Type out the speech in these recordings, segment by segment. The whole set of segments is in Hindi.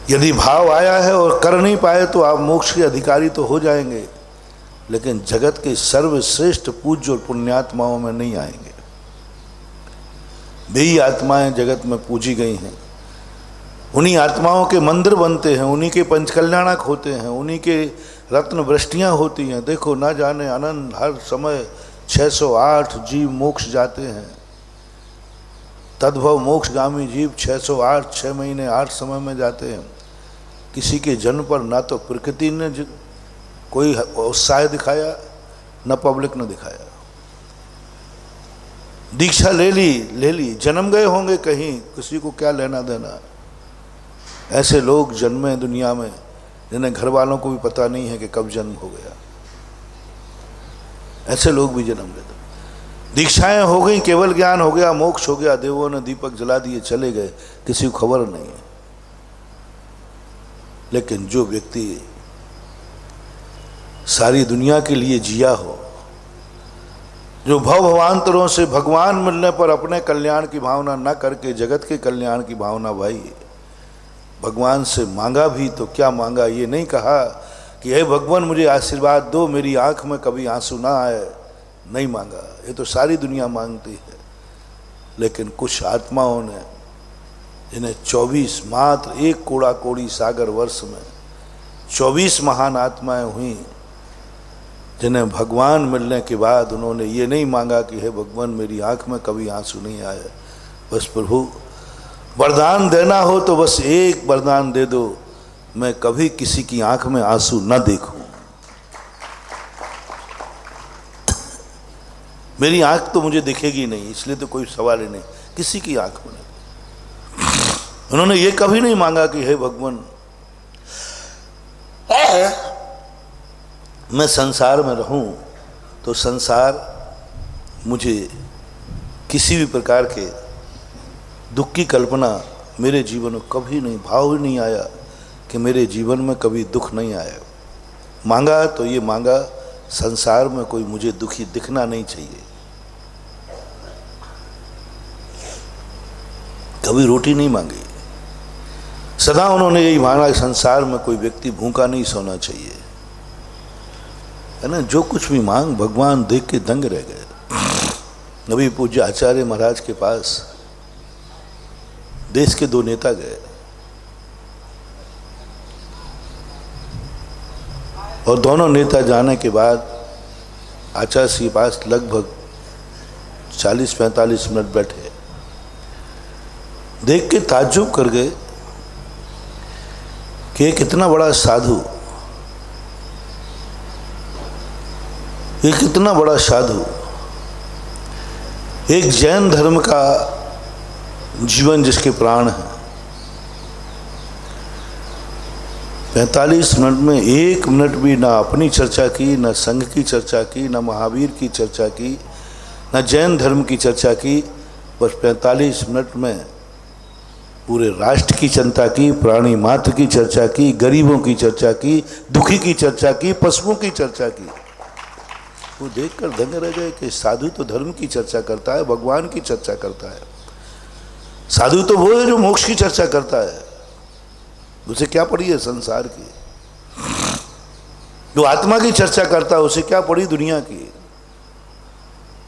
यदि भाव आया है और कर नहीं पाए तो आप मोक्ष के अधिकारी तो हो जाएंगे, लेकिन जगत के सर्वश्रेष्ठ पूज्य और पुण्यात्माओं में नहीं आएंगे। वे ही आत्माएं जगत में पूजी गई हैं, उन्हीं आत्माओं के मंदिर बनते हैं, उन्हीं के पंचकल्याणक होते हैं, उन्हीं के रत्न वृष्टियाँ होती हैं। देखो ना जाने आनंद हर समय 608 जीव मोक्ष जाते हैं। तद्भव मोक्षगामी जीव 608 6 महीने 8 समय में जाते हैं। किसी के जन्म पर ना तो प्रकृति ने कोई उत्साह दिखाया, न पब्लिक ने दिखाया। दीक्षा ले ली, जन्म गए होंगे कहीं, किसी को क्या लेना देना। ऐसे लोग जन्मे दुनिया में जिन्हें घर वालों को भी पता नहीं है कि कब जन्म हो गया। ऐसे लोग भी जन्म लेते। दीक्षाएं हो गई, केवल ज्ञान हो गया, मोक्ष हो गया, देवों ने दीपक जला दिए, चले गए, किसी को खबर नहीं है। लेकिन जो व्यक्ति सारी दुनिया के लिए जिया हो, जो भवांतरों से भगवान मिलने पर अपने कल्याण की भावना न करके जगत के कल्याण की भावना, भाई भगवान से मांगा भी तो क्या मांगा, ये नहीं कहा कि हे भगवान मुझे आशीर्वाद दो, मेरी आंख में कभी आंसू ना आए, नहीं मांगा। ये तो सारी दुनिया मांगती है। लेकिन कुछ आत्माओं ने, जिन्हें 24 मात्र एक कोड़ा कोड़ी सागर वर्ष में 24 महान आत्माएं हुई, जिन्हें भगवान मिलने के बाद उन्होंने ये नहीं मांगा कि हे भगवान मेरी आंख में कभी आंसू नहीं आए, बस प्रभु वरदान देना हो तो बस एक वरदान दे दो, मैं कभी किसी की आंख में आंसू न देखूं। मेरी आंख तो मुझे दिखेगी नहीं, इसलिए तो कोई सवाल ही नहीं, किसी की आंख में नहीं। उन्होंने ये कभी नहीं मांगा कि हे भगवान मैं संसार में रहूं तो संसार मुझे किसी भी प्रकार के दुख की कल्पना मेरे जीवन में कभी नहीं, भाव ही नहीं आया कि मेरे जीवन में कभी दुख नहीं आया। मांगा तो ये मांगा संसार में कोई मुझे दुखी दिखना नहीं चाहिए। कभी रोटी नहीं मांगी, सदा उन्होंने यही मांगा कि संसार में कोई व्यक्ति भूखा नहीं सोना चाहिए, है ना। जो कुछ भी मांग भगवान देख के दंग रह गए। अभी पूज्य आचार्य महाराज के पास देश के 2 नेता गए और दोनों नेता जाने के बाद आचार्य के पास लगभग 40-45 मिनट बैठे। देख के ताज्जुब कर गए कि एक इतना बड़ा साधु, एक इतना बड़ा साधु, एक जैन धर्म का जीवन जिसके प्राण है, 45 मिनट में 1 मिनट भी ना अपनी चर्चा की, ना संघ की चर्चा की, ना महावीर की चर्चा की, ना जैन धर्म की चर्चा की। बस 45 मिनट में पूरे राष्ट्र की चिंता की, प्राणी मात्र की चर्चा की, गरीबों की चर्चा की, दुखी की चर्चा की, पशुओं की चर्चा की। वो देखकर दंग रह गए कि साधु तो धर्म की चर्चा करता है, भगवान की चर्चा करता है। साधु तो वो है जो मोक्ष की चर्चा करता है, उसे क्या पड़ी है संसार की। जो आत्मा की चर्चा करता है उसे क्या पड़ी दुनिया की।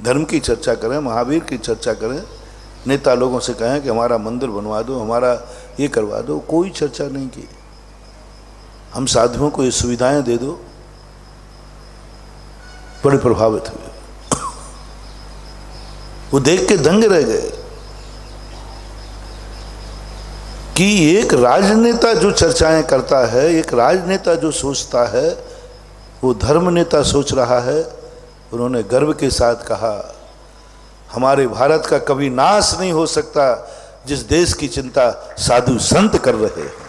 धर्म की चर्चा करें, महावीर की चर्चा करें, नेता लोगों से कहें कि हमारा मंदिर बनवा दो, हमारा ये करवा दो, कोई चर्चा नहीं की। हम साधुओं को ये सुविधाएं दे दो, बड़े प्रभावित हुए। वो देख के दंग रह गए कि एक राजनेता जो चर्चाएं करता है, एक राजनेता जो सोचता है, वो धर्म नेता सोच रहा है। उन्होंने गर्व के साथ कहा, हमारे भारत का कभी नाश नहीं हो सकता जिस देश की चिंता साधु संत कर रहे हैं।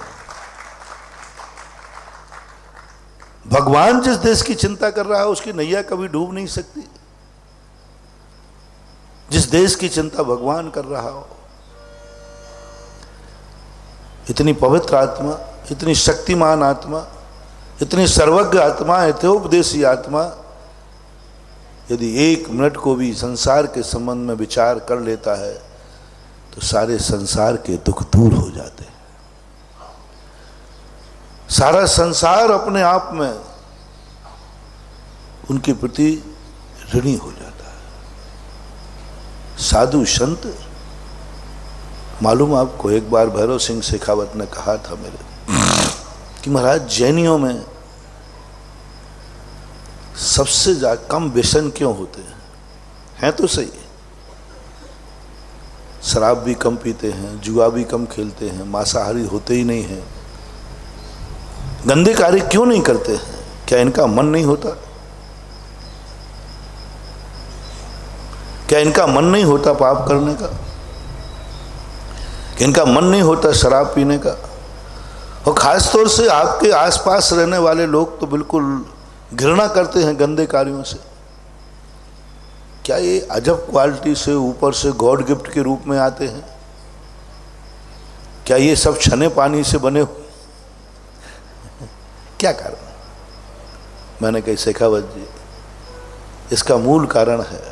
भगवान जिस देश की चिंता कर रहा है उसकी नैया कभी डूब नहीं सकती। जिस देश की चिंता भगवान कर रहा हो, इतनी पवित्र आत्मा, इतनी शक्तिमान आत्मा, इतनी सर्वज्ञ आत्मा, हितोपदेशी आत्मा, यदि 1 मिनट को भी संसार के संबंध में विचार कर लेता है तो सारे संसार के दुख दूर हो जाते हैं। सारा संसार अपने आप में उनके प्रति ऋणी हो जाता है। साधु संत, मालूम आपको, एक बार भैरव सिंह शेखावत ने कहा था मेरे कि महाराज जैनियों में सबसे ज्यादा कम व्यसन क्यों होते हैं तो सही, शराब भी कम पीते हैं, जुआ भी कम खेलते हैं, मांसाहारी होते ही नहीं हैं, गंदे कार्य क्यों नहीं करते हैं? क्या इनका मन नहीं होता? क्या इनका मन नहीं होता पाप करने का? कि इनका मन नहीं होता शराब पीने का? और खास तौर से आपके आसपास रहने वाले लोग तो बिल्कुल घृणा करते हैं गंदे कार्यों से। क्या ये अजब क्वालिटी से ऊपर से गॉड गिफ्ट के रूप में आते हैं? क्या ये सब छने पानी से बने हो? क्या कारण? मैंने कही शेखावत जी, इसका मूल कारण है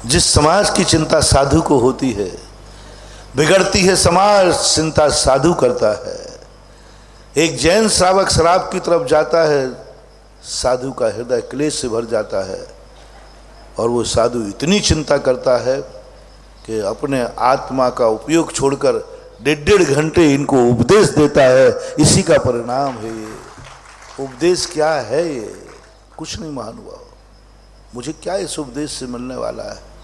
जिस समाज की चिंता साधु को होती है, बिगड़ती है समाज, चिंता साधु करता है। एक जैन श्रावक शराब की तरफ जाता है, साधु का हृदय क्लेश से भर जाता है और वो साधु इतनी चिंता करता है कि अपने आत्मा का उपयोग छोड़कर 1.5 घंटे इनको उपदेश देता है। इसी का परिणाम है ये। उपदेश क्या है? ये कुछ नहीं महानुभाव, मुझे क्या इस उपदेश से मिलने वाला है?